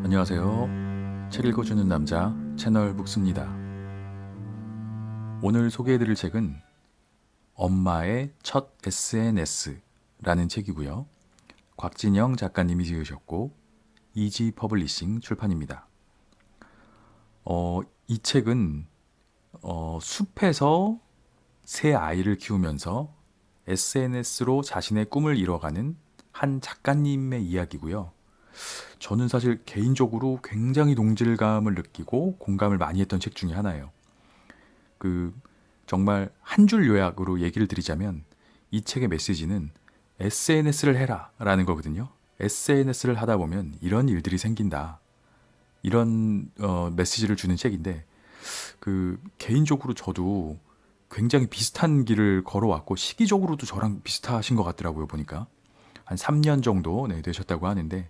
안녕하세요. 책 읽어주는 남자 채널 북스입니다. 오늘 소개해드릴 책은 엄마의 첫 SNS라는 책이고요. 곽진영 작가님이 지으셨고 이지 퍼블리싱 출판입니다. 이 책은 숲에서 새 아이를 키우면서 SNS로 자신의 꿈을 이뤄가는 한 작가님의 이야기고요. 저는 사실 개인적으로 굉장히 동질감을 느끼고 공감을 많이 했던 책 중에 하나예요. 그 정말 한 줄 요약으로 얘기를 드리자면 이 책의 메시지는 SNS를 해라 라는 거거든요. SNS를 하다 보면 이런 일들이 생긴다. 이런 메시지를 주는 책인데 개인적으로 저도 굉장히 비슷한 길을 걸어왔고 시기적으로도 저랑 비슷하신 것 같더라고요. 보니까 한 3년 정도 되셨다고 하는데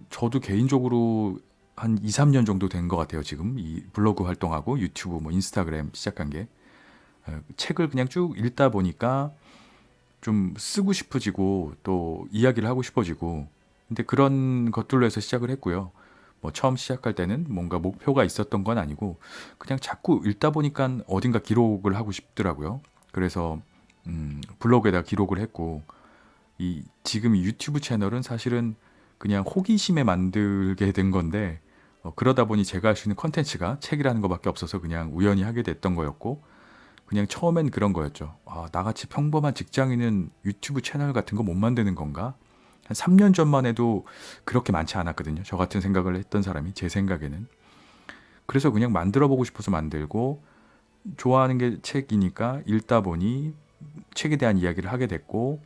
저도 개인적으로 한 2, 3년 정도 된 것 같아요. 지금 이 블로그 활동하고 유튜브, 뭐 인스타그램 시작한 게 책을 그냥 쭉 읽다 보니까 좀 쓰고 싶어지고 또 이야기를 하고 싶어지고 근데 그런 것들로 해서 시작을 했고요. 뭐 처음 시작할 때는 뭔가 목표가 있었던 건 아니고 그냥 자꾸 읽다 보니까 어딘가 기록을 하고 싶더라고요. 그래서 블로그에다 기록을 했고 이 지금 이 유튜브 채널은 사실은 그냥 호기심에 만들게 된 건데 그러다 보니 제가 할 수 있는 컨텐츠가 책이라는 것밖에 없어서 그냥 우연히 하게 됐던 거였고 그냥 처음엔 그런 거였죠. 나같이 평범한 직장인은 유튜브 채널 같은 거 못 만드는 건가? 한 3년 전만 해도 그렇게 많지 않았거든요. 저 같은 생각을 했던 사람이 제 생각에는. 그래서 그냥 만들어 보고 싶어서 만들고 좋아하는 게 책이니까 읽다 보니 책에 대한 이야기를 하게 됐고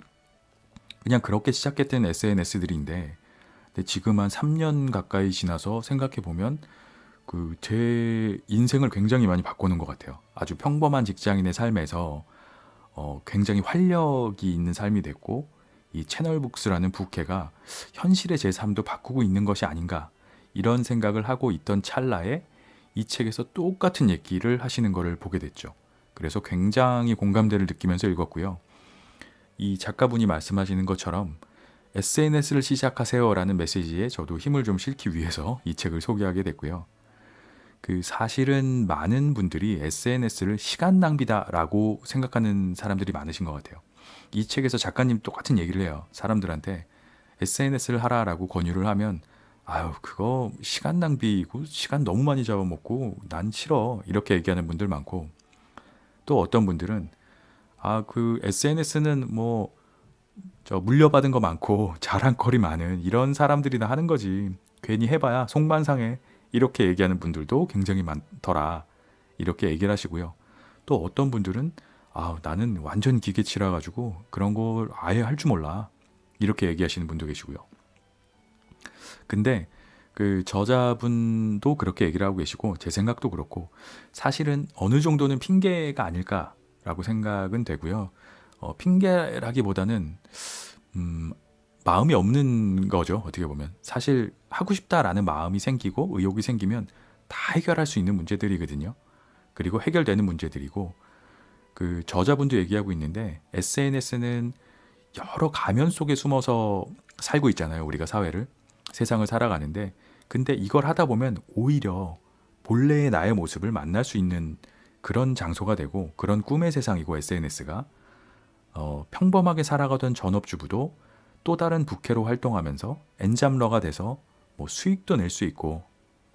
그냥 그렇게 시작했던 SNS들인데 근데 지금 한 3년 가까이 지나서 생각해 보면 제 인생을 굉장히 많이 바꾸는 것 같아요. 아주 평범한 직장인의 삶에서 굉장히 활력이 있는 삶이 됐고 이 채널북스라는 부캐가 현실의 제 삶도 바꾸고 있는 것이 아닌가 이런 생각을 하고 있던 찰나에 이 책에서 똑같은 얘기를 하시는 것을 보게 됐죠. 그래서 굉장히 공감대를 느끼면서 읽었고요. 이 작가분이 말씀하시는 것처럼 SNS를 시작하세요라는 메시지에 저도 힘을 좀 실기 위해서 이 책을 소개하게 됐고요. 사실은 많은 분들이 SNS를 시간 낭비다라고 생각하는 사람들이 많으신 것 같아요. 이 책에서 작가님 똑같은 얘기를 해요. 사람들한테 SNS를 하라라고 권유를 하면 아유 그거 시간 낭비고 시간 너무 많이 잡아먹고 난 싫어 이렇게 얘기하는 분들 많고 또 어떤 분들은 SNS는 뭐 저 물려받은 거 많고 자랑거리 많은 이런 사람들이나 하는 거지. 괜히 해봐야 속만 상해. 이렇게 얘기하는 분들도 굉장히 많더라. 이렇게 얘기를 하시고요. 또 어떤 분들은 나는 완전 기계치라 가지고 그런 걸 아예 할 줄 몰라. 이렇게 얘기하시는 분도 계시고요. 근데 저자분도 그렇게 얘기를 하고 계시고 제 생각도 그렇고 사실은 어느 정도는 핑계가 아닐까라고 생각은 되고요. 핑계라기보다는 마음이 없는 거죠. 어떻게 보면 사실 하고 싶다라는 마음이 생기고 의욕이 생기면 다 해결할 수 있는 문제들이거든요. 그리고 해결되는 문제들이고 저자분도 얘기하고 있는데 SNS는 여러 가면 속에 숨어서 살고 있잖아요. 우리가 사회를 세상을 살아가는데 근데 이걸 하다 보면 오히려 본래의 나의 모습을 만날 수 있는 그런 장소가 되고 그런 꿈의 세상이고 SNS가 평범하게 살아가던 전업주부도 또 다른 부캐로 활동하면서 엔잡러가 돼서 뭐 수익도 낼 수 있고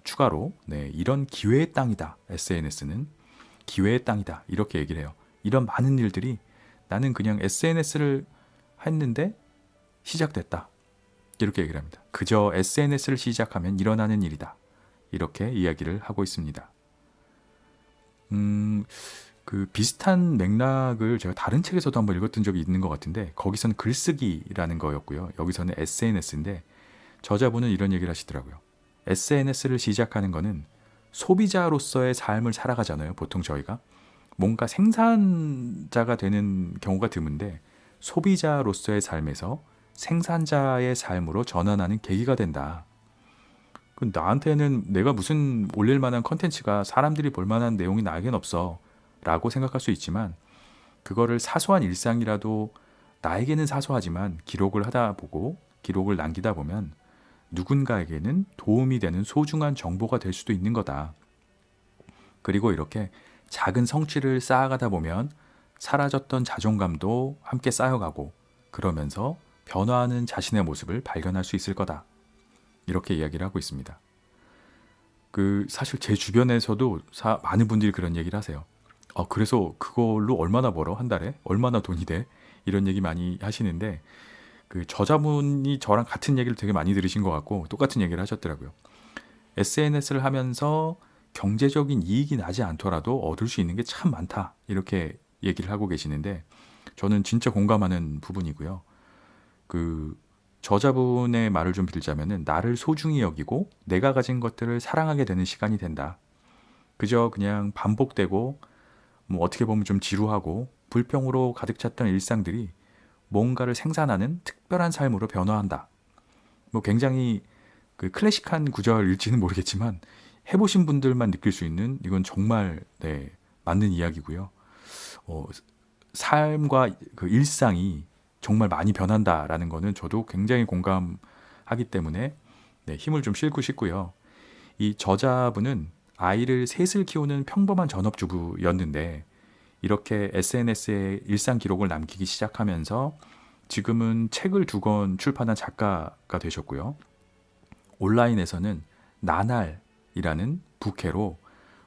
추가로 이런 기회의 땅이다. SNS는 기회의 땅이다. 이렇게 얘기를 해요. 이런 많은 일들이 나는 그냥 SNS를 했는데 시작됐다. 이렇게 얘기를 합니다. 그저 SNS를 시작하면 일어나는 일이다. 이렇게 이야기를 하고 있습니다. 비슷한 맥락을 제가 다른 책에서도 한번 읽었던 적이 있는 것 같은데 거기서는 글쓰기라는 거였고요. 여기서는 SNS인데 저자분은 이런 얘기를 하시더라고요. SNS를 시작하는 거는 소비자로서의 삶을 살아가잖아요. 보통 저희가 뭔가 생산자가 되는 경우가 드문데 소비자로서의 삶에서 생산자의 삶으로 전환하는 계기가 된다. 나한테는 내가 무슨 올릴 만한 컨텐츠가 사람들이 볼 만한 내용이 나에겐 없어 라고 생각할 수 있지만 그거를 사소한 일상이라도 나에게는 사소하지만 기록을 하다 보고 기록을 남기다 보면 누군가에게는 도움이 되는 소중한 정보가 될 수도 있는 거다. 그리고 이렇게 작은 성취를 쌓아가다 보면 사라졌던 자존감도 함께 쌓여가고 그러면서 변화하는 자신의 모습을 발견할 수 있을 거다. 이렇게 이야기를 하고 있습니다. 사실 제 주변에서도 많은 분들이 그런 얘기를 하세요. 그래서 그걸로 얼마나 벌어? 한 달에? 얼마나 돈이 돼? 이런 얘기 많이 하시는데 저자분이 저랑 같은 얘기를 되게 많이 들으신 것 같고 똑같은 얘기를 하셨더라고요. SNS를 하면서 경제적인 이익이 나지 않더라도 얻을 수 있는 게 참 많다. 이렇게 얘기를 하고 계시는데 저는 진짜 공감하는 부분이고요. 저자분의 말을 좀 빌자면은 나를 소중히 여기고 내가 가진 것들을 사랑하게 되는 시간이 된다. 그저 그냥 반복되고 뭐 어떻게 보면 좀 지루하고 불평으로 가득 찼던 일상들이 뭔가를 생산하는 특별한 삶으로 변화한다. 뭐 굉장히 클래식한 구절일지는 모르겠지만 해보신 분들만 느낄 수 있는 이건 정말 맞는 이야기고요. 어, 삶과 일상이 정말 많이 변한다라는 거는 저도 굉장히 공감하기 때문에 힘을 좀 싣고 싶고요. 이 저자분은 아이를 셋을 키우는 평범한 전업주부였는데 이렇게 SNS에 일상 기록을 남기기 시작하면서 지금은 책을 2권 출판한 작가가 되셨고요. 온라인에서는 나날이라는 부캐로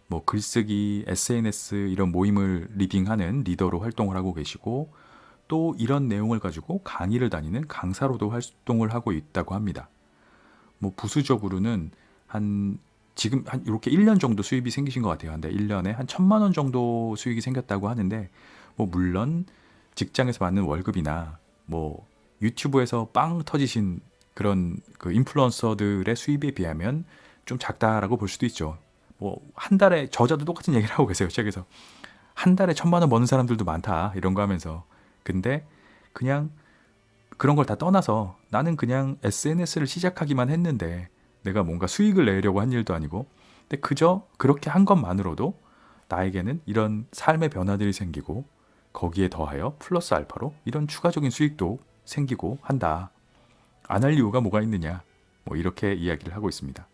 뭐 글쓰기, SNS 이런 모임을 리딩하는 리더로 활동을 하고 계시고 또 이런 내용을 가지고 강의를 다니는 강사로도 활동을 하고 있다고 합니다. 뭐 부수적으로는 지금 이렇게 1년 정도 수입이 생기신 것 같아요. 근데 1년에 한 1,000만 원 정도 수익이 생겼다고 하는데 뭐 물론 직장에서 받는 월급이나 뭐 유튜브에서 빵 터지신 그런 인플루언서들의 수입에 비하면 좀 작다라고 볼 수도 있죠. 뭐 한 달에 저자도 똑같은 얘기를 하고 계세요. 책에서 한 달에 1,000만 원 버는 사람들도 많다 이런 거 하면서 근데 그냥 그런 걸 다 떠나서 나는 그냥 SNS를 시작하기만 했는데 내가 뭔가 수익을 내려고 한 일도 아니고 근데 그저 그렇게 한 것만으로도 나에게는 이런 삶의 변화들이 생기고 거기에 더하여 플러스 알파로 이런 추가적인 수익도 생기고 한다. 안 할 이유가 뭐가 있느냐. 뭐 이렇게 이야기를 하고 있습니다.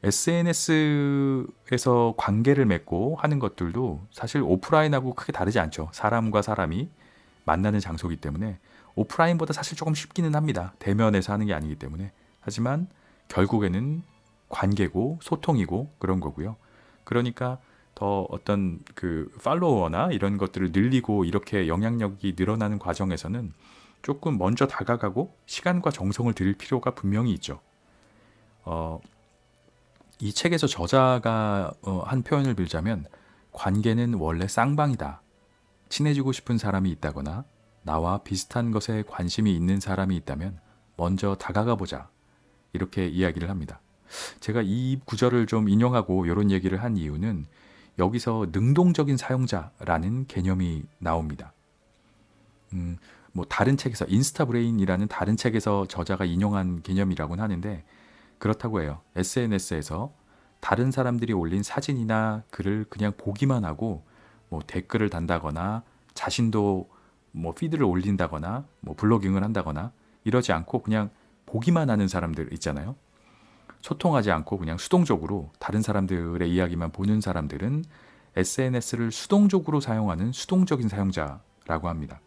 SNS에서 관계를 맺고 하는 것들도 사실 오프라인하고 크게 다르지 않죠. 사람과 사람이 만나는 장소이기 때문에 오프라인보다 사실 조금 쉽기는 합니다. 대면에서 하는 게 아니기 때문에. 하지만 결국에는 관계고 소통이고 그런 거고요. 그러니까 더 어떤 팔로워나 이런 것들을 늘리고 이렇게 영향력이 늘어나는 과정에서는 조금 먼저 다가가고 시간과 정성을 들일 필요가 분명히 있죠. 이 책에서 저자가 한 표현을 빌자면 관계는 원래 쌍방이다. 친해지고 싶은 사람이 있다거나 나와 비슷한 것에 관심이 있는 사람이 있다면 먼저 다가가 보자. 이렇게 이야기를 합니다. 제가 이 구절을 좀 인용하고 이런 얘기를 한 이유는 여기서 능동적인 사용자라는 개념이 나옵니다. 뭐 다른 책에서 인스타브레인이라는 다른 책에서 저자가 인용한 개념이라고는 하는데 그렇다고 해요. SNS에서 다른 사람들이 올린 사진이나 글을 그냥 보기만 하고 뭐 댓글을 단다거나 자신도 뭐 피드를 올린다거나 뭐 블로깅을 한다거나 이러지 않고 그냥 보기만 하는 사람들 있잖아요. 소통하지 않고 그냥 수동적으로 다른 사람들의 이야기만 보는 사람들은 SNS를 수동적으로 사용하는 수동적인 사용자라고 합니다.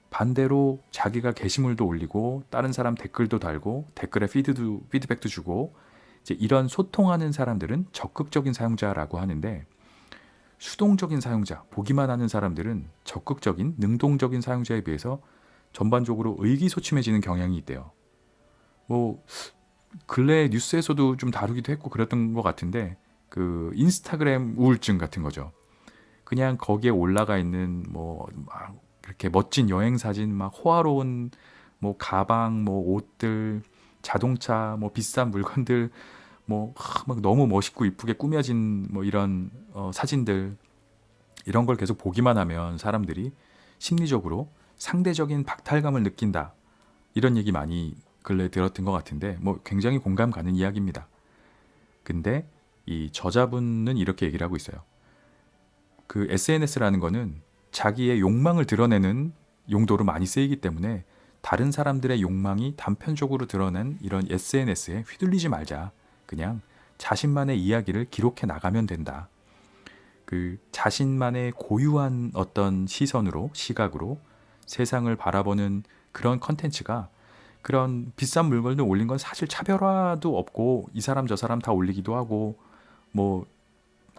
반대로 자기가 게시물도 올리고 다른 사람 댓글도 달고 댓글에 피드백도 주고 이제 이런 소통하는 사람들은 적극적인 사용자라고 하는데 수동적인 사용자, 보기만 하는 사람들은 적극적인 능동적인 사용자에 비해서 전반적으로 의기소침해지는 경향이 있대요. 뭐 근래 뉴스에서도 좀 다루기도 했고 그랬던 것 같은데 인스타그램 우울증 같은 거죠. 그냥 거기에 올라가 있는 뭐 막 이렇게 멋진 여행 사진, 막 호화로운 뭐 가방, 뭐 옷들, 자동차, 뭐 비싼 물건들, 막 너무 멋있고 이쁘게 꾸며진 뭐 이런 사진들 이런 걸 계속 보기만 하면 사람들이 심리적으로 상대적인 박탈감을 느낀다. 이런 얘기 많이 근래 들었던 것 같은데 뭐 굉장히 공감 가는 이야기입니다. 근데 이 저자분은 이렇게 얘기를 하고 있어요. SNS라는 거는 자기의 욕망을 드러내는 용도로 많이 쓰이기 때문에 다른 사람들의 욕망이 단편적으로 드러낸 이런 SNS에 휘둘리지 말자. 그냥 자신만의 이야기를 기록해 나가면 된다. 그 자신만의 고유한 어떤 시선으로, 시각으로 세상을 바라보는 그런 컨텐츠가 그런 비싼 물건을 올린 건 사실 차별화도 없고 이 사람 저 사람 다 올리기도 하고 뭐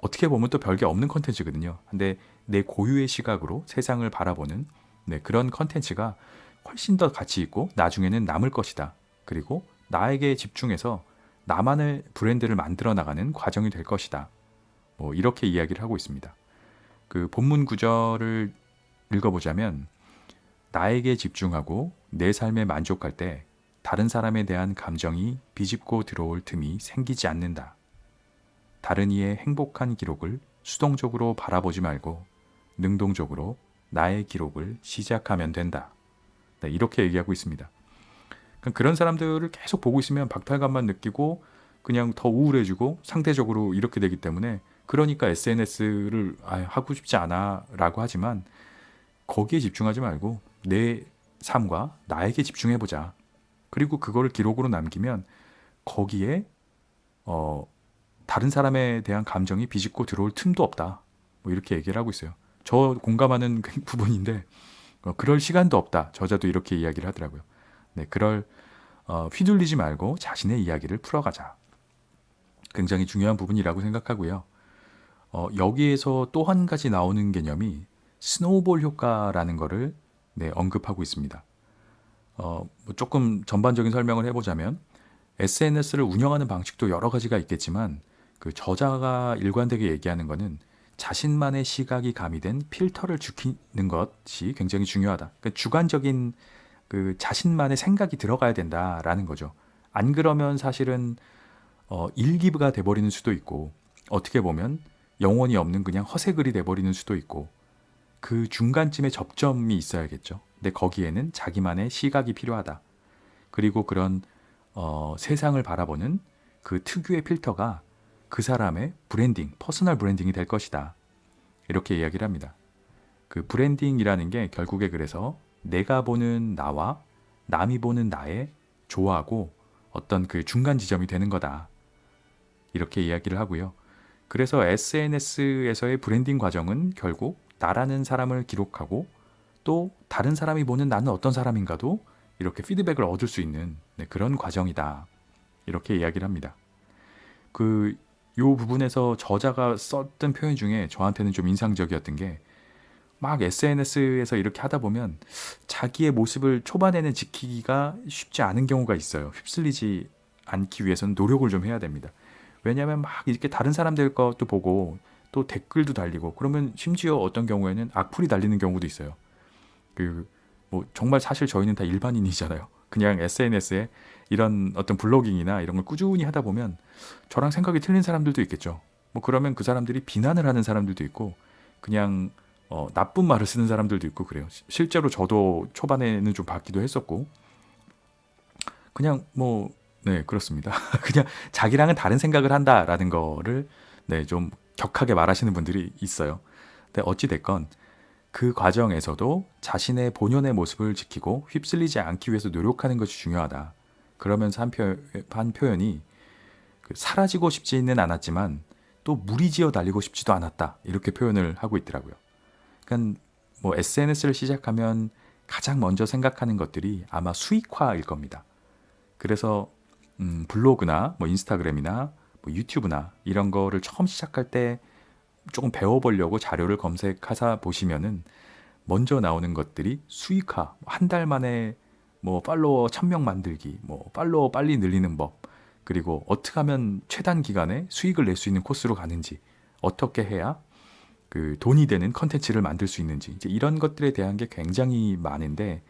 어떻게 보면 또 별게 없는 컨텐츠거든요. 근데 내 고유의 시각으로 세상을 바라보는 그런 컨텐츠가 훨씬 더 가치 있고 나중에는 남을 것이다. 그리고 나에게 집중해서 나만의 브랜드를 만들어 나가는 과정이 될 것이다. 뭐 이렇게 이야기를 하고 있습니다. 그 본문 구절을 읽어보자면 나에게 집중하고 내 삶에 만족할 때 다른 사람에 대한 감정이 비집고 들어올 틈이 생기지 않는다. 다른 이의 행복한 기록을 수동적으로 바라보지 말고 능동적으로 나의 기록을 시작하면 된다. 이렇게 얘기하고 있습니다. 그런 사람들을 계속 보고 있으면 박탈감만 느끼고 그냥 더 우울해지고 상대적으로 이렇게 되기 때문에 그러니까 SNS를 하고 싶지 않아 라고 하지만 거기에 집중하지 말고 내 삶과 나에게 집중해보자. 그리고 그거를 기록으로 남기면 거기에 다른 사람에 대한 감정이 비집고 들어올 틈도 없다. 뭐 이렇게 얘기를 하고 있어요. 저 공감하는 부분인데 그럴 시간도 없다. 저자도 이렇게 이야기를 하더라고요. 그럴 휘둘리지 말고 자신의 이야기를 풀어가자. 굉장히 중요한 부분이라고 생각하고요. 여기에서 또 한 가지 나오는 개념이 스노우볼 효과라는 거를 언급하고 있습니다. 뭐 조금 전반적인 설명을 해보자면 SNS를 운영하는 방식도 여러 가지가 있겠지만 그 저자가 일관되게 얘기하는 거는 자신만의 시각이 가미된 필터를 지키는 것이 굉장히 중요하다. 그러니까 주관적인 그 자신만의 생각이 들어가야 된다라는 거죠. 안 그러면 사실은 일기가 돼버리는 수도 있고 어떻게 보면 영혼이 없는 그냥 허세글이 돼버리는 수도 있고 그 중간쯤에 접점이 있어야겠죠. 근데 거기에는 자기만의 시각이 필요하다. 그리고 그런 세상을 바라보는 그 특유의 필터가 그 사람의 브랜딩, 퍼스널 브랜딩이 될 것이다. 이렇게 이야기를 합니다. 그 브랜딩이라는 게 결국에 그래서 내가 보는 나와 남이 보는 나의 조화하고 어떤 그 중간 지점이 되는 거다. 이렇게 이야기를 하고요. 그래서 SNS에서의 브랜딩 과정은 결국 나라는 사람을 기록하고 또 다른 사람이 보는 나는 어떤 사람인가도 이렇게 피드백을 얻을 수 있는 그런 과정이다. 이렇게 이야기를 합니다. 요 부분에서 저자가 썼던 표현 중에 저한테는 좀 인상적이었던 게 막 SNS에서 이렇게 하다 보면 자기의 모습을 초반에는 지키기가 쉽지 않은 경우가 있어요. 휩쓸리지 않기 위해서는 노력을 좀 해야 됩니다. 왜냐하면 막 이렇게 다른 사람들 것도 보고 또 댓글도 달리고 그러면 심지어 어떤 경우에는 악플이 달리는 경우도 있어요. 뭐 정말 사실 저희는 다 일반인이잖아요. 그냥 SNS에 이런 어떤 블로깅이나 이런 걸 꾸준히 하다 보면 저랑 생각이 틀린 사람들도 있겠죠. 뭐 그러면 그 사람들이 비난을 하는 사람들도 있고 그냥 나쁜 말을 쓰는 사람들도 있고 그래요. 실제로 저도 초반에는 좀 받기도 했었고 그냥 뭐 그렇습니다. 그냥 자기랑은 다른 생각을 한다라는 거를 좀 격하게 말하시는 분들이 있어요. 근데 어찌 됐건 그 과정에서도 자신의 본연의 모습을 지키고 휩쓸리지 않기 위해서 노력하는 것이 중요하다. 그러면서 한 표현이 사라지고 싶지는 않았지만 또 무리지어 달리고 싶지도 않았다. 이렇게 표현을 하고 있더라고요. 그러니까 뭐 SNS를 시작하면 가장 먼저 생각하는 것들이 아마 수익화일 겁니다. 그래서 블로그나 뭐 인스타그램이나 뭐 유튜브나 이런 거를 처음 시작할 때 조금 배워보려고 자료를 검색하사 보시면은 먼저 나오는 것들이 수익화, 한 달 만에 뭐 팔로워 1000명 만들기, 뭐 팔로워 빨리 늘리는 법, 그리고 어떻게 하면 최단 기간에 수익을 낼 수 있는 코스로 가는지, 어떻게 해야 그 돈이 되는 컨텐츠를 만들 수 있는지, 이제 이런 것들에 대한 게 굉장히 많은데,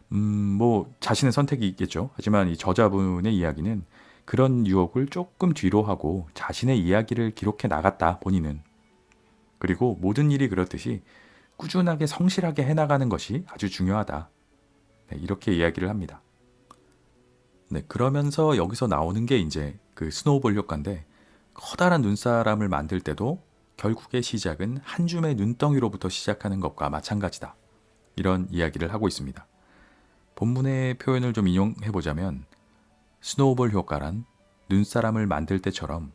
뭐 자신의 선택이 있겠죠. 하지만 이 저자분의 이야기는 그런 유혹을 조금 뒤로 하고 자신의 이야기를 기록해 나갔다, 본인은. 그리고 모든 일이 그렇듯이 꾸준하게 성실하게 해나가는 것이 아주 중요하다. 이렇게 이야기를 합니다. 그러면서 여기서 나오는 게 이제 그 스노우볼 효과인데 커다란 눈사람을 만들 때도 결국의 시작은 한 줌의 눈덩이로부터 시작하는 것과 마찬가지다. 이런 이야기를 하고 있습니다. 본문의 표현을 좀 인용해보자면 스노우볼 효과란 눈사람을 만들 때처럼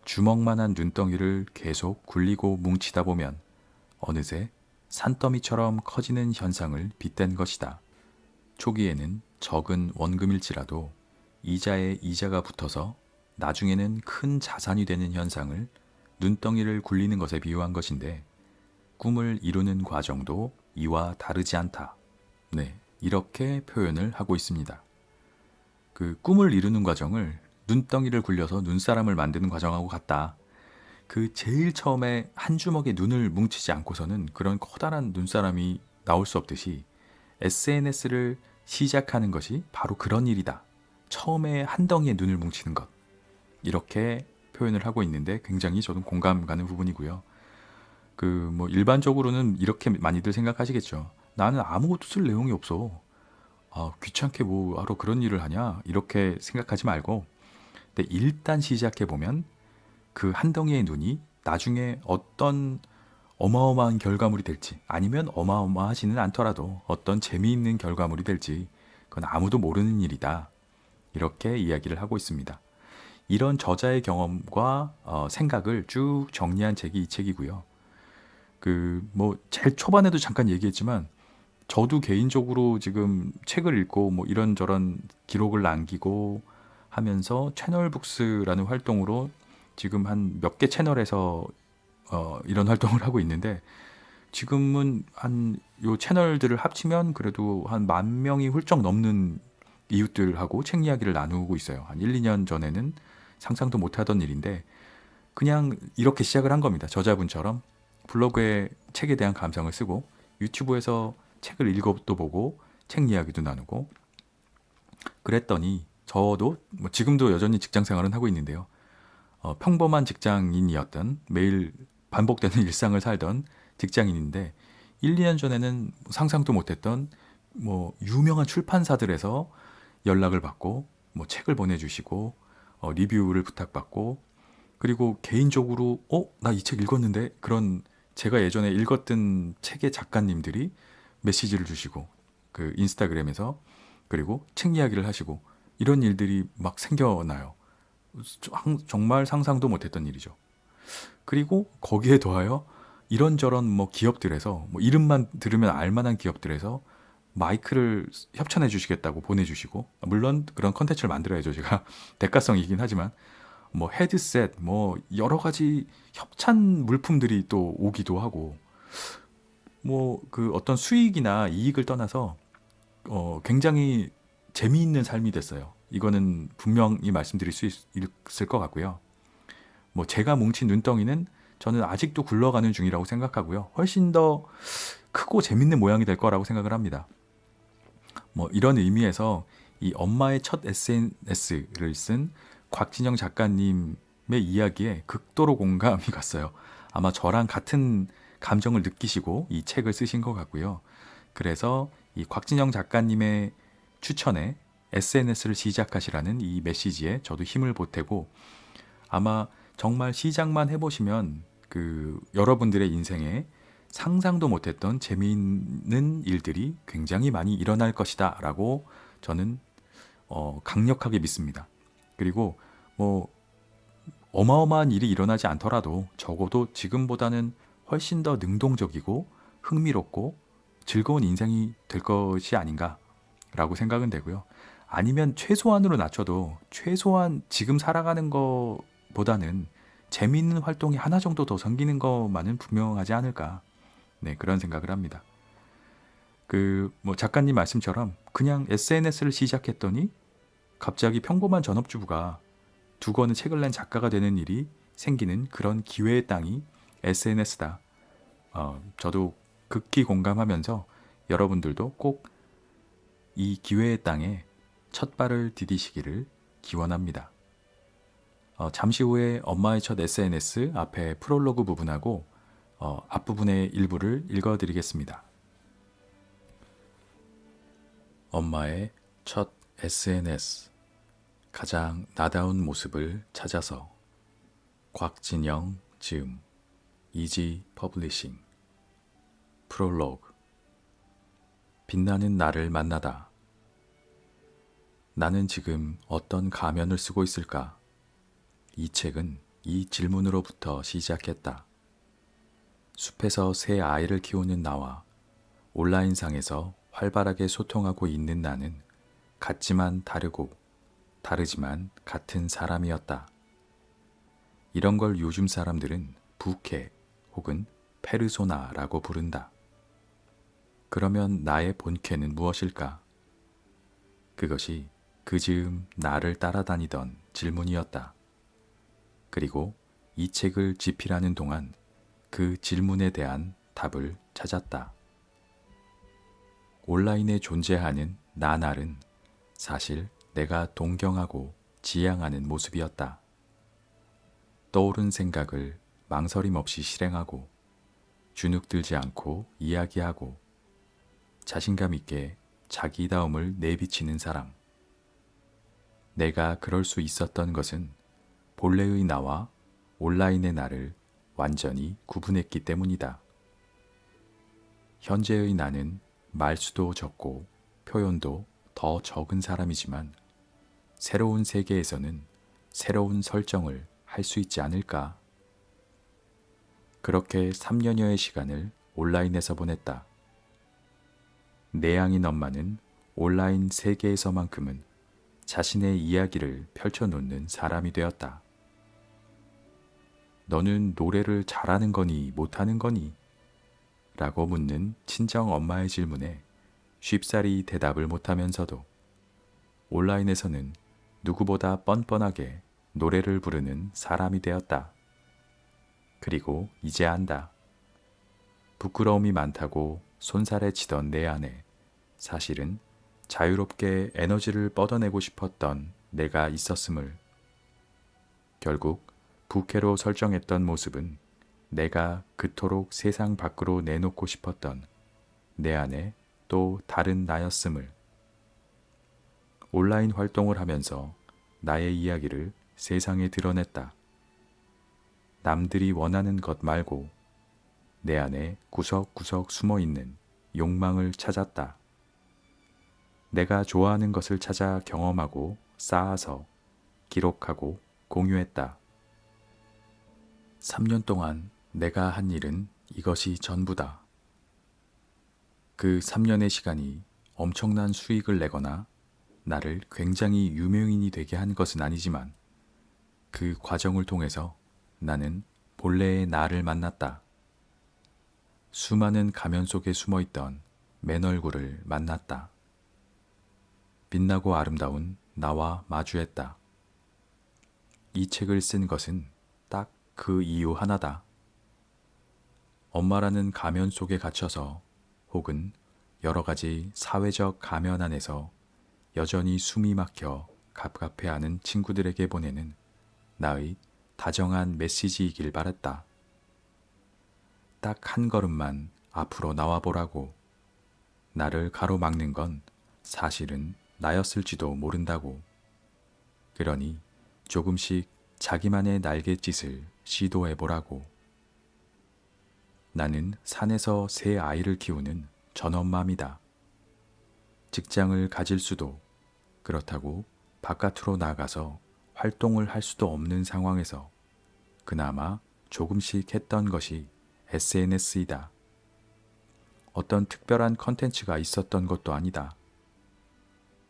주먹만한 눈덩이를 계속 굴리고 뭉치다 보면 어느새 산더미처럼 커지는 현상을 빗댄 것이다. 초기에는 적은 원금일지라도 이자에 이자가 붙어서 나중에는 큰 자산이 되는 현상을 눈덩이를 굴리는 것에 비유한 것인데 꿈을 이루는 과정도 이와 다르지 않다. 네, 이렇게 표현을 하고 있습니다. 그 꿈을 이루는 과정을 눈덩이를 굴려서 눈사람을 만드는 과정하고 같다. 그 제일 처음에 한 주먹에 눈을 뭉치지 않고서는 그런 커다란 눈사람이 나올 수 없듯이 SNS를 시작하는 것이 바로 그런 일이다. 처음에 한 덩이에 눈을 뭉치는 것. 이렇게 표현을 하고 있는데 굉장히 저는 공감 가는 부분이고요. 그 뭐 일반적으로는 이렇게 많이들 생각하시겠죠. 나는 아무것도 쓸 내용이 없어. 귀찮게 뭐 하러 그런 일을 하냐? 이렇게 생각하지 말고 근데 일단 시작해 보면 그 한 덩이의 눈이 나중에 어떤 어마어마한 결과물이 될지 아니면 어마어마하지는 않더라도 어떤 재미있는 결과물이 될지 그건 아무도 모르는 일이다. 이렇게 이야기를 하고 있습니다. 이런 저자의 경험과 생각을 쭉 정리한 책이 이 책이고요. 그 뭐 제일 초반에도 잠깐 얘기했지만 저도 개인적으로 지금 책을 읽고 뭐 이런저런 기록을 남기고 하면서 채널북스라는 활동으로 지금 한 몇 개 채널에서 이런 활동을 하고 있는데 지금은 한 요 채널들을 합치면 그래도 한 10,000명이 훌쩍 넘는 이웃들하고 책 이야기를 나누고 있어요. 한 1, 2년 전에는 상상도 못 하던 일인데 그냥 이렇게 시작을 한 겁니다. 저자분처럼 블로그에 책에 대한 감상을 쓰고 유튜브에서 책을 읽어도 보고 책 이야기도 나누고 그랬더니 저도 뭐 지금도 여전히 직장 생활은 하고 있는데요. 평범한 직장인이었던 매일 반복되는 일상을 살던 직장인인데 1, 2년 전에는 상상도 못했던 뭐 유명한 출판사들에서 연락을 받고 뭐 책을 보내주시고 리뷰를 부탁받고 그리고 개인적으로 나 이 책 읽었는데 그런 제가 예전에 읽었던 책의 작가님들이 메시지를 주시고 그 인스타그램에서 그리고 책 이야기를 하시고 이런 일들이 막 생겨나요. 정말 상상도 못했던 일이죠. 그리고 거기에 더하여 이런저런 뭐 기업들에서 뭐 이름만 들으면 알만한 기업들에서 마이크를 협찬해 주시겠다고 보내주시고 물론 그런 컨텐츠를 만들어야죠. 제가 대가성이긴 하지만 뭐 헤드셋 뭐 여러 가지 협찬 물품들이 또 오기도 하고 뭐 그 어떤 수익이나 이익을 떠나서 굉장히 재미있는 삶이 됐어요. 이거는 분명히 말씀드릴 수 있을 것 같고요. 뭐 제가 뭉친 눈덩이는 저는 아직도 굴러가는 중이라고 생각하고요. 훨씬 더 크고 재밌는 모양이 될 거라고 생각을 합니다. 뭐 이런 의미에서 이 엄마의 첫 SNS를 쓴 곽진영 작가님의 이야기에 극도로 공감이 갔어요. 아마 저랑 같은 감정을 느끼시고 이 책을 쓰신 것 같고요. 그래서 이 곽진영 작가님의 추천에 SNS를 시작하시라는 이 메시지에 저도 힘을 보태고 아마 정말 시작만 해보시면 그 여러분들의 인생에 상상도 못했던 재미있는 일들이 굉장히 많이 일어날 것이다 라고 저는 강력하게 믿습니다. 그리고 뭐 어마어마한 일이 일어나지 않더라도 적어도 지금보다는 훨씬 더 능동적이고 흥미롭고 즐거운 인생이 될 것이 아닌가라고 생각은 되고요. 아니면 최소한으로 낮춰도 최소한 지금 살아가는 것보다는 재미있는 활동이 하나 정도 더 생기는 것만은 분명하지 않을까. 네, 그런 생각을 합니다. 그 뭐 작가님 말씀처럼 그냥 SNS를 시작했더니 갑자기 평범한 전업주부가 두 권의 책을 낸 작가가 되는 일이 생기는 그런 기회의 땅이 SNS다. 저도 극히 공감하면서 여러분들도 꼭 이 기회의 땅에 첫 발을 디디시기를 기원합니다. 잠시 후에 엄마의 첫 SNS 앞에 프롤로그 부분하고 앞부분의 일부를 읽어드리겠습니다. 엄마의 첫 SNS 가장 나다운 모습을 찾아서 곽진영 즈음 이지 퍼블리싱 프롤로그 빛나는 나를 만나다 나는 지금 어떤 가면을 쓰고 있을까? 이 책은 이 질문으로부터 시작했다. 숲에서 새 아이를 키우는 나와 온라인상에서 활발하게 소통하고 있는 나는 같지만 다르고 다르지만 같은 사람이었다. 이런 걸 요즘 사람들은 부캐 혹은 페르소나라고 부른다. 그러면 나의 본캐는 무엇일까? 그것이 그즈음 나를 따라다니던 질문이었다. 그리고 이 책을 집필하는 동안 그 질문에 대한 답을 찾았다. 온라인에 존재하는 나날은 사실 내가 동경하고 지향하는 모습이었다. 떠오른 생각을 망설임 없이 실행하고 주눅들지 않고 이야기하고 자신감 있게 자기다움을 내비치는 사람. 내가 그럴 수 있었던 것은 본래의 나와 온라인의 나를 완전히 구분했기 때문이다. 현재의 나는 말수도 적고 표현도 더 적은 사람이지만 새로운 세계에서는 새로운 설정을 할 수 있지 않을까? 그렇게 3년여의 시간을 온라인에서 보냈다. 내향인 엄마는 온라인 세계에서만큼은 자신의 이야기를 펼쳐놓는 사람이 되었다. 너는 노래를 잘하는 거니 못하는 거니? 라고 묻는 친정 엄마의 질문에 쉽사리 대답을 못하면서도 온라인에서는 누구보다 뻔뻔하게 노래를 부르는 사람이 되었다. 그리고 이제 안다. 부끄러움이 많다고 손살에 치던 내 안에 사실은 자유롭게 에너지를 뻗어내고 싶었던 내가 있었음을. 결국 부캐로 설정했던 모습은 내가 그토록 세상 밖으로 내놓고 싶었던 내 안에 또 다른 나였음을. 온라인 활동을 하면서 나의 이야기를 세상에 드러냈다. 남들이 원하는 것 말고 내 안에 구석구석 숨어 있는 욕망을 찾았다. 내가 좋아하는 것을 찾아 경험하고 쌓아서 기록하고 공유했다. 3년 동안 내가 한 일은 이것이 전부다. 그 3년의 시간이 엄청난 수익을 내거나 나를 굉장히 유명인이 되게 한 것은 아니지만 그 과정을 통해서 나는 본래의 나를 만났다. 수많은 가면 속에 숨어 있던 맨 얼굴을 만났다. 빛나고 아름다운 나와 마주했다. 이 책을 쓴 것은 딱 그 이유 하나다. 엄마라는 가면 속에 갇혀서 혹은 여러 가지 사회적 가면 안에서 여전히 숨이 막혀 갑갑해하는 친구들에게 보내는 나의 다정한 메시지이길 바랬다. 딱 한 걸음만 앞으로 나와보라고. 나를 가로막는 건 사실은 나였을지도 모른다고. 그러니 조금씩 자기만의 날갯짓을 시도해보라고. 나는 산에서 새 아이를 키우는 전엄맘이다. 직장을 가질 수도, 그렇다고 바깥으로 나가서 활동을 할 수도 없는 상황에서 그나마 조금씩 했던 것이 SNS이다. 어떤 특별한 컨텐츠가 있었던 것도 아니다.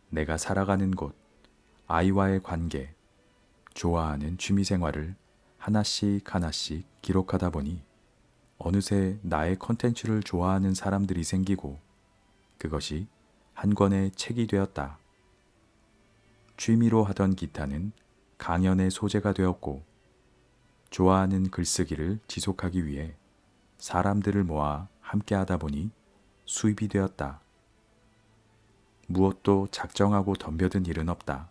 내가 살아가는 곳, 아이와의 관계, 좋아하는 취미생활을 하나씩 하나씩 기록하다 보니 어느새 나의 컨텐츠를 좋아하는 사람들이 생기고 그것이 한 권의 책이 되었다. 취미로 하던 기타는 강연의 소재가 되었고 좋아하는 글쓰기를 지속하기 위해 사람들을 모아 함께 하다 보니 수입이 되었다. 무엇도 작정하고 덤벼든 일은 없다.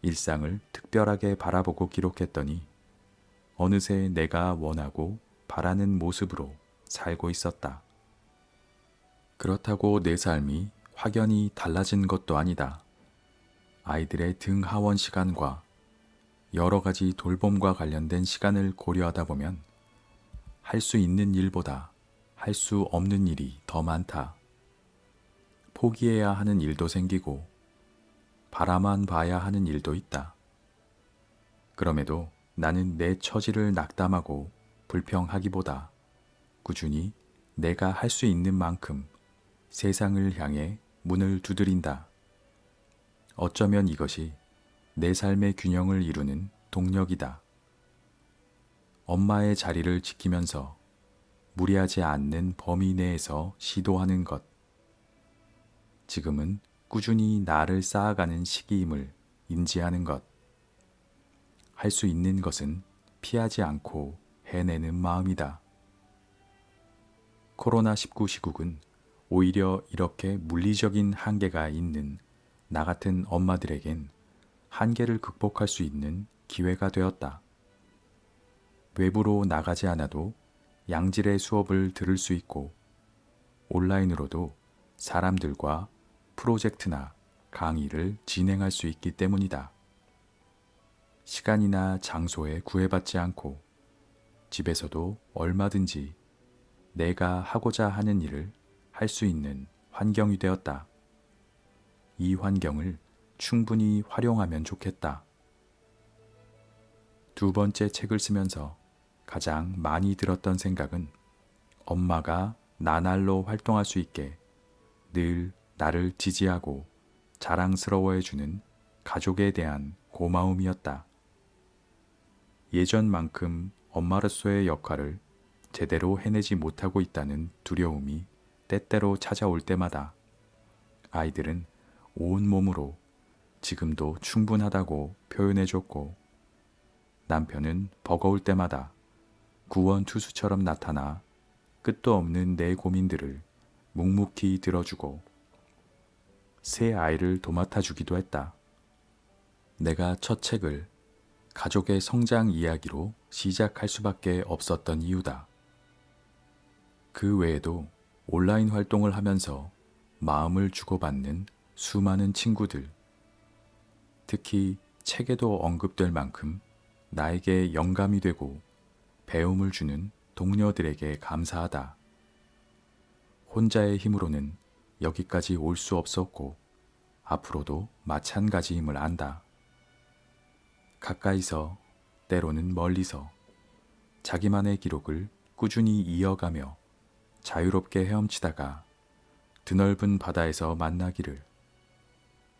일상을 특별하게 바라보고 기록했더니 어느새 내가 원하고 바라는 모습으로 살고 있었다. 그렇다고 내 삶이 확연히 달라진 것도 아니다. 아이들의 등 하원 시간과 여러 가지 돌봄과 관련된 시간을 고려하다 보면 할 수 있는 일보다 할 수 없는 일이 더 많다. 포기해야 하는 일도 생기고 바라만 봐야 하는 일도 있다. 그럼에도 나는 내 처지를 낙담하고 불평하기보다 꾸준히 내가 할 수 있는 만큼 세상을 향해 문을 두드린다. 어쩌면 이것이 내 삶의 균형을 이루는 동력이다. 엄마의 자리를 지키면서 무리하지 않는 범위 내에서 시도하는 것. 지금은 꾸준히 나를 쌓아가는 시기임을 인지하는 것. 할 수 있는 것은 피하지 않고 해내는 마음이다. 코로나19 시국은 오히려 이렇게 물리적인 한계가 있는 나 같은 엄마들에겐 한계를 극복할 수 있는 기회가 되었다. 외부로 나가지 않아도 양질의 수업을 들을 수 있고 온라인으로도 사람들과 프로젝트나 강의를 진행할 수 있기 때문이다. 시간이나 장소에 구애받지 않고 집에서도 얼마든지 내가 하고자 하는 일을 할 수 있는 환경이 되었다. 이 환경을 충분히 활용하면 좋겠다. 두 번째 책을 쓰면서 가장 많이 들었던 생각은 엄마가 나날로 활동할 수 있게 늘 나를 지지하고 자랑스러워해주는 가족에 대한 고마움이었다. 예전만큼 엄마로서의 역할을 제대로 해내지 못하고 있다는 두려움이 때때로 찾아올 때마다 아이들은 온몸으로 지금도 충분하다고 표현해줬고 남편은 버거울 때마다 구원투수처럼 나타나 끝도 없는 내 고민들을 묵묵히 들어주고 새 아이를 도맡아주기도 했다. 내가 첫 책을 가족의 성장 이야기로 시작할 수밖에 없었던 이유다. 그 외에도 온라인 활동을 하면서 마음을 주고받는 수많은 친구들, 특히 책에도 언급될 만큼 나에게 영감이 되고 배움을 주는 동료들에게 감사하다. 혼자의 힘으로는 여기까지 올 수 없었고 앞으로도 마찬가지임을 안다. 가까이서 때로는 멀리서 자기만의 기록을 꾸준히 이어가며 자유롭게 헤엄치다가 드넓은 바다에서 만나기를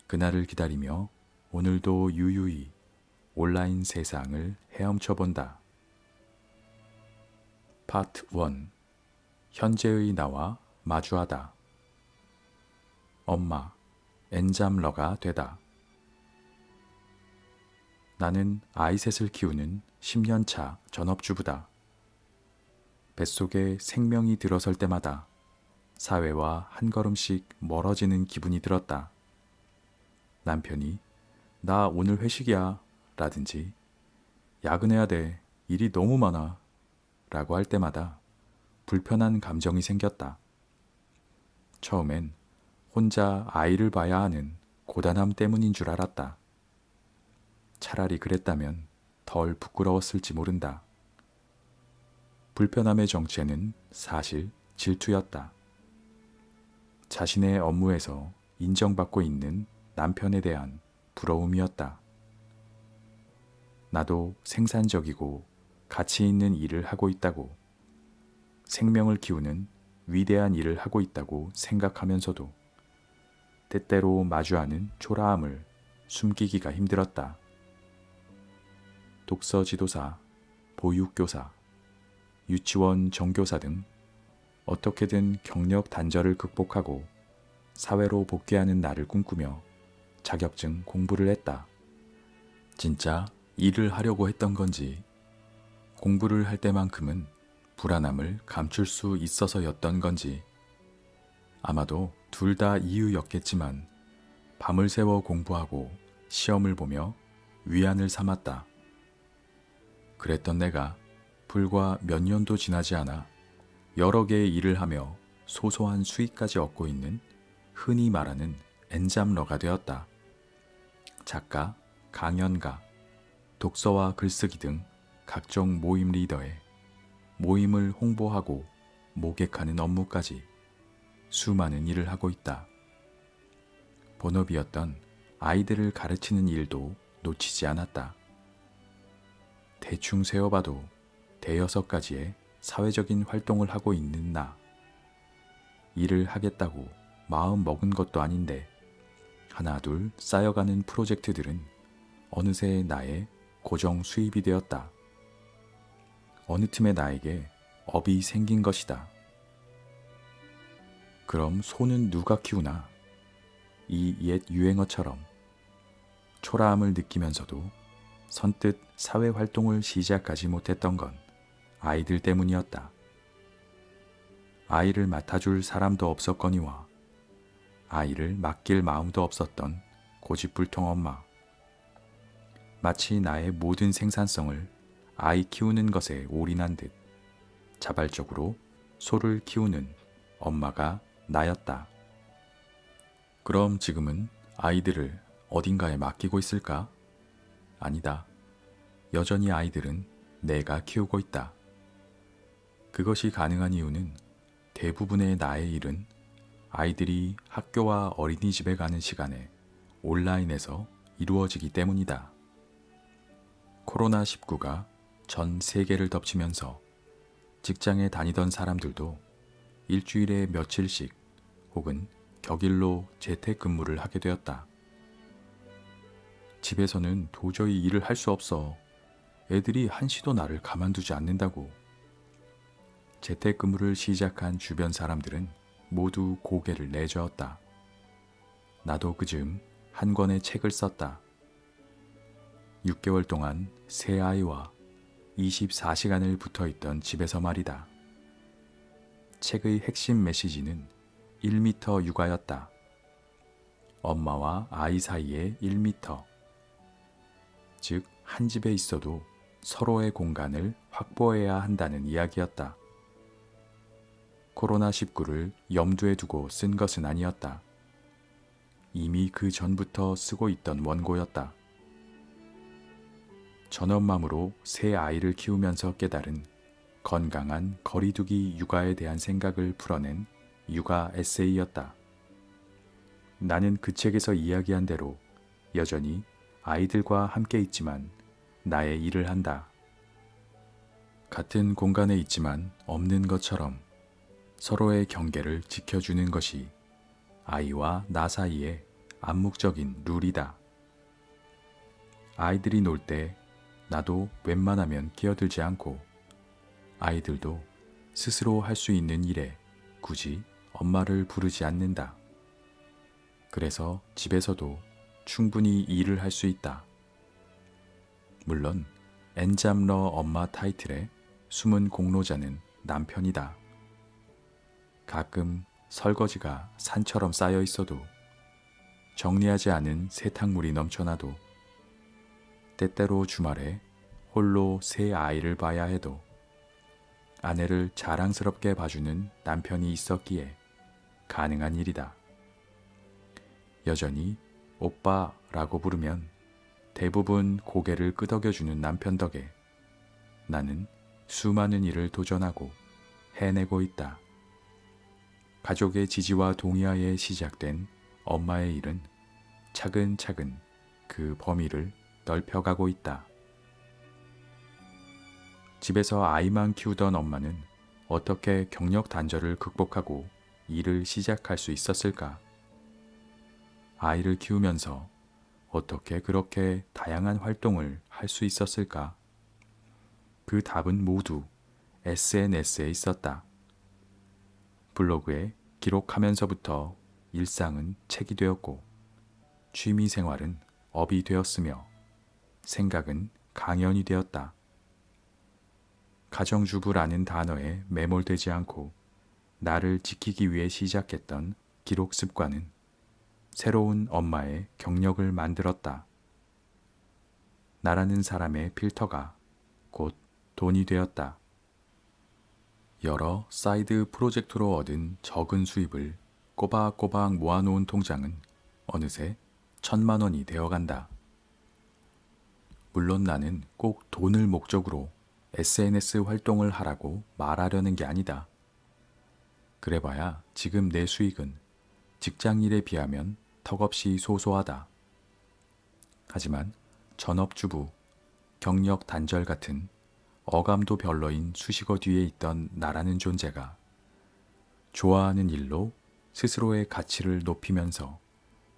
그날을 기다리며 오늘도 유유히 온라인 세상을 헤엄쳐 본다. 파트 1. 현재의 나와 마주하다. 엄마, 엔잡러가 되다. 나는 아이 셋을 키우는 10년차 전업주부다. 뱃속에 생명이 들어설 때마다 사회와 한 걸음씩 멀어지는 기분이 들었다. 남편이 나 오늘 회식이야 라든지 야근해야 돼 일이 너무 많아 라고 할 때마다 불편한 감정이 생겼다. 처음엔 혼자 아이를 봐야 하는 고단함 때문인 줄 알았다. 차라리 그랬다면 덜 부끄러웠을지 모른다. 불편함의 정체는 사실 질투였다. 자신의 업무에서 인정받고 있는 남편에 대한 부러움이었다. 나도 생산적이고 가치 있는 일을 하고 있다고, 생명을 키우는 위대한 일을 하고 있다고 생각하면서도 때때로 마주하는 초라함을 숨기기가 힘들었다. 독서 지도사, 보육교사, 유치원 정교사 등 어떻게든 경력 단절을 극복하고 사회로 복귀하는 날을 꿈꾸며 자격증 공부를 했다. 진짜 일을 하려고 했던 건지 공부를 할 때만큼은 불안함을 감출 수 있어서였던 건지 아마도 둘 다 이유였겠지만 밤을 새워 공부하고 시험을 보며 위안을 삼았다. 그랬던 내가 불과 몇 년도 지나지 않아 여러 개의 일을 하며 소소한 수익까지 얻고 있는 흔히 말하는 엔잡러가 되었다. 작가, 강연가, 독서와 글쓰기 등 각종 모임 리더에 모임을 홍보하고 모객하는 업무까지 수많은 일을 하고 있다. 본업이었던 아이들을 가르치는 일도 놓치지 않았다. 대충 세어봐도 대여섯 가지의 사회적인 활동을 하고 있는 나. 일을 하겠다고 마음 먹은 것도 아닌데 하나 둘 쌓여가는 프로젝트들은 어느새 나의 고정 수입이 되었다. 어느 틈에 나에게 업이 생긴 것이다. 그럼 소는 누가 키우나? 이 옛 유행어처럼 초라함을 느끼면서도 선뜻 사회활동을 시작하지 못했던 건 아이들 때문이었다. 아이를 맡아줄 사람도 없었거니와 아이를 맡길 마음도 없었던 고집불통 엄마. 마치 나의 모든 생산성을 아이 키우는 것에 올인한 듯 자발적으로 소를 키우는 엄마가 나였다. 그럼 지금은 아이들을 어딘가에 맡기고 있을까? 아니다. 여전히 아이들은 내가 키우고 있다. 그것이 가능한 이유는 대부분의 나의 일은 아이들이 학교와 어린이집에 가는 시간에 온라인에서 이루어지기 때문이다. 코로나19가 전 세계를 덮치면서 직장에 다니던 사람들도 일주일에 며칠씩 혹은 격일로 재택근무를 하게 되었다. 집에서는 도저히 일을 할 수 없어. 애들이 한시도 나를 가만두지 않는다고. 재택근무를 시작한 주변 사람들은 모두 고개를 내저었다. 나도 그즈음 한 권의 책을 썼다. 6개월 동안 새 아이와 24시간을 붙어있던 집에서 말이다. 책의 핵심 메시지는 1m 육아였다. 엄마와 아이 사이의 1m. 즉, 한 집에 있어도 서로의 공간을 확보해야 한다는 이야기였다. 코로나19를 염두에 두고 쓴 것은 아니었다. 이미 그 전부터 쓰고 있던 원고였다. 전엄맘으로 새 아이를 키우면서 깨달은 건강한 거리두기 육아에 대한 생각을 풀어낸 육아 에세이였다. 나는 그 책에서 이야기한 대로 여전히 아이들과 함께 있지만 나의 일을 한다. 같은 공간에 있지만 없는 것처럼 서로의 경계를 지켜주는 것이 아이와 나 사이의 암묵적인 룰이다. 아이들이 놀 때 나도 웬만하면 끼어들지 않고 아이들도 스스로 할 수 있는 일에 굳이 엄마를 부르지 않는다. 그래서 집에서도 충분히 일을 할 수 있다. 물론 엔잡러 엄마 타이틀의 숨은 공로자는 남편이다. 가끔 설거지가 산처럼 쌓여 있어도 정리하지 않은 세탁물이 넘쳐나도 때때로 주말에 홀로 새 아이를 봐야 해도 아내를 자랑스럽게 봐주는 남편이 있었기에 가능한 일이다. 여전히 오빠라고 부르면 대부분 고개를 끄덕여주는 남편 덕에 나는 수많은 일을 도전하고 해내고 있다. 가족의 지지와 동의하에 시작된 엄마의 일은 차근차근 그 범위를 넓혀가고 있다. 집에서 아이만 키우던 엄마는 어떻게 경력 단절을 극복하고 일을 시작할 수 있었을까? 아이를 키우면서 어떻게 그렇게 다양한 활동을 할 수 있었을까? 그 답은 모두 SNS에 있었다. 블로그에 기록하면서부터 일상은 책이 되었고 취미 생활은 업이 되었으며 생각은 강연이 되었다. 가정주부라는 단어에 매몰되지 않고 나를 지키기 위해 시작했던 기록 습관은 새로운 엄마의 경력을 만들었다. 나라는 사람의 필터가 곧 돈이 되었다. 여러 사이드 프로젝트로 얻은 적은 수입을 꼬박꼬박 모아놓은 통장은 어느새 1,000만 원이 되어간다. 물론 나는 꼭 돈을 목적으로 SNS 활동을 하라고 말하려는 게 아니다. 그래봐야 지금 내 수익은 직장 일에 비하면 턱없이 소소하다. 하지만 전업주부, 경력 단절 같은 어감도 별로인 수식어 뒤에 있던 나라는 존재가 좋아하는 일로 스스로의 가치를 높이면서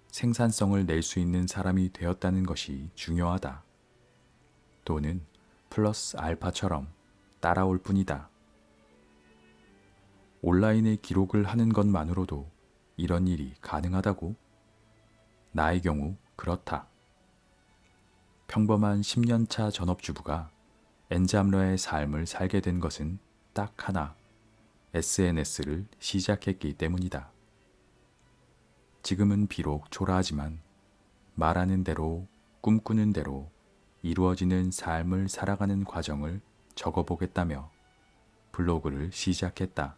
생산성을 낼 수 있는 사람이 되었다는 것이 중요하다. 또는 플러스 알파처럼 따라올 뿐이다. 온라인에 기록을 하는 것만으로도 이런 일이 가능하다고? 나의 경우 그렇다. 평범한 10년차 전업주부가 엔잡러의 삶을 살게 된 것은 딱 하나, SNS를 시작했기 때문이다. 지금은 비록 초라하지만 말하는 대로, 꿈꾸는 대로 이루어지는 삶을 살아가는 과정을 적어보겠다며 블로그를 시작했다.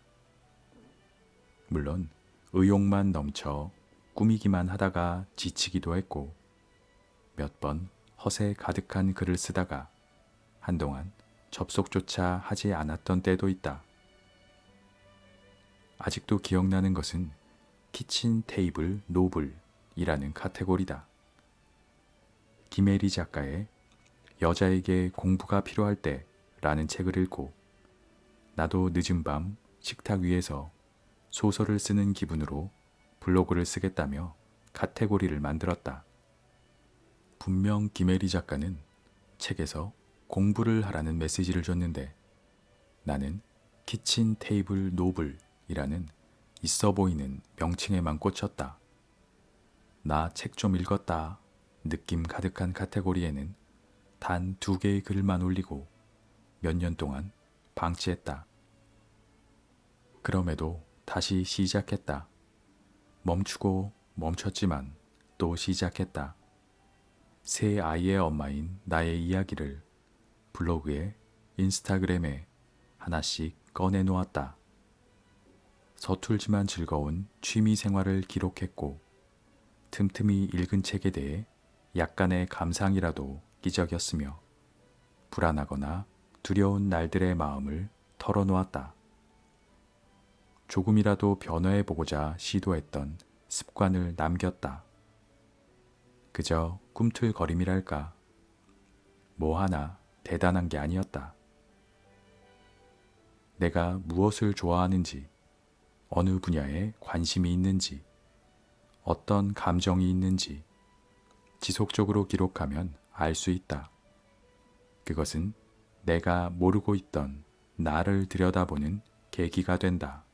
물론 의욕만 넘쳐 꾸미기만 하다가 지치기도 했고 몇 번 허세 가득한 글을 쓰다가 한동안 접속조차 하지 않았던 때도 있다. 아직도 기억나는 것은 키친 테이블 노블이라는 카테고리다. 김혜리 작가의 여자에게 공부가 필요할 때라는 책을 읽고 나도 늦은 밤 식탁 위에서 소설을 쓰는 기분으로 블로그를 쓰겠다며 카테고리를 만들었다. 분명 김혜리 작가는 책에서 공부를 하라는 메시지를 줬는데 나는 키친 테이블 노블이라는 있어 보이는 명칭에만 꽂혔다. 나 책 좀 읽었다. 느낌 가득한 카테고리에는 단 2개의 글만 올리고 몇 년 동안 방치했다. 그럼에도 다시 시작했다. 멈추고 멈췄지만 또 시작했다. 새 아이의 엄마인 나의 이야기를 블로그에, 인스타그램에 하나씩 꺼내놓았다. 서툴지만 즐거운 취미 생활을 기록했고 틈틈이 읽은 책에 대해 약간의 감상이라도 끼적였으며 불안하거나 두려운 날들의 마음을 털어놓았다. 조금이라도 변화해보고자 시도했던 습관을 남겼다. 그저 꿈틀거림이랄까. 뭐 하나 대단한 게 아니었다. 내가 무엇을 좋아하는지, 어느 분야에 관심이 있는지, 어떤 감정이 있는지 지속적으로 기록하면 알 수 있다. 그것은 내가 모르고 있던 나를 들여다보는 계기가 된다.